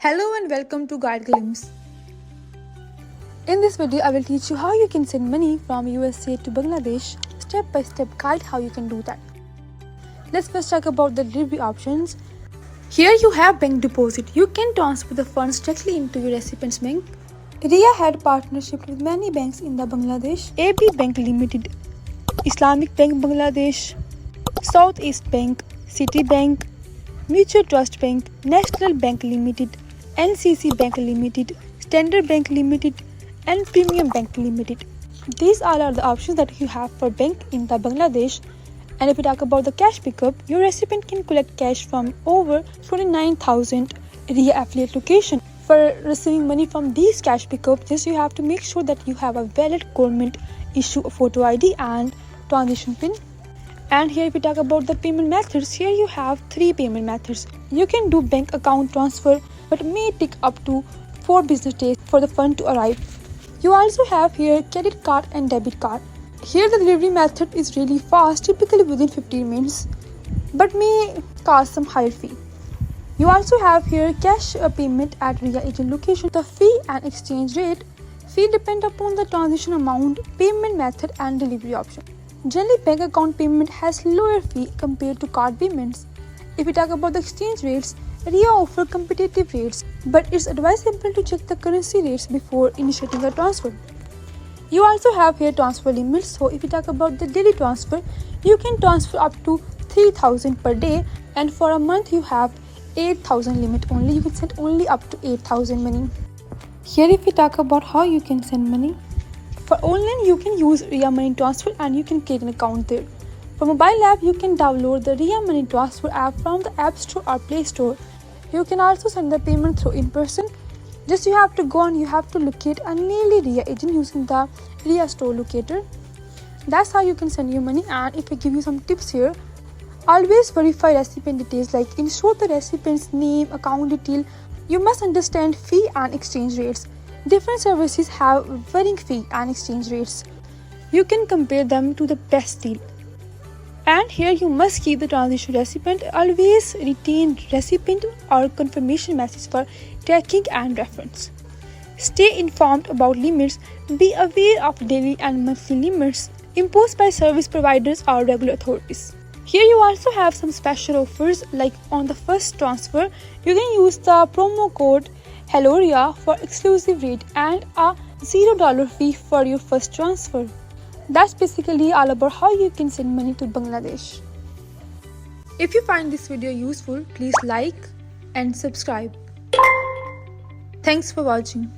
Hello and welcome to Guide Glimpse. In this video, I will teach you how you can send money from USA to Bangladesh, step-by-step guide how you can do that. Let's first talk about the delivery options. Here you have bank deposit. You can transfer the funds directly into your recipient's bank. RIA had partnership with many banks in the Bangladesh. AB Bank Limited, Islamic Bank Bangladesh, Southeast Bank, Citibank, Mutual Trust Bank, National Bank Limited, NCC Bank Limited, Standard Bank Limited, and Premium Bank Limited. These all are the options that you have for bank in the Bangladesh. And if we talk about the cash pickup, your recipient can collect cash from over 29,000 RIA affiliate locations. For receiving money from these cash pickups, just you have to make sure that you have a valid government issue photo ID and transaction PIN. And here if we talk about the payment methods, here you have 3 payment methods. You can do bank account transfer, but may take up to 4 business days for the fund to arrive. You also have here credit card and debit card. Here the delivery method is really fast, typically within 15 minutes, but may cost some higher fee. You also have here cash payment at RIA agent location. The fee and exchange rate fee depend upon the transaction amount, payment method and delivery option. Generally, bank account payment has lower fee compared to card payments. If we talk about the exchange rates, RIA offer competitive rates, but it's advisable to check the currency rates before initiating a transfer. You also have here transfer limits. So if we talk about the daily transfer, you can transfer up to 3,000 per day, and for a month you have 8,000 limit only. You can send only up to 8,000 money. Here if we talk about how you can send money, for online you can use RIA Money Transfer and you can create an account there. For mobile app, you can download the RIA Money Transfer app from the App Store or Play Store. You can also send the payment through in person. Just you have to go and you have to locate a nearly RIA agent using the RIA Store locator. That's how you can send your money. And if I give you some tips here, always verify recipient details, like ensure the recipient's name, account detail. You must understand fee and exchange rates. Different services have varying fee and exchange rates. You can compare them to the best deal. And here you must keep the transaction recipient. Always retain recipient or confirmation message for tracking and reference. Stay informed about limits. Be aware of daily and monthly limits imposed by service providers or regular authorities. Here you also have some special offers, like on the first transfer, you can use the promo code HelloRIA for exclusive rate and a $0 fee for your first transfer. That's basically all about how you can send money to Bangladesh. If you find this video useful, please like and subscribe. Thanks for watching.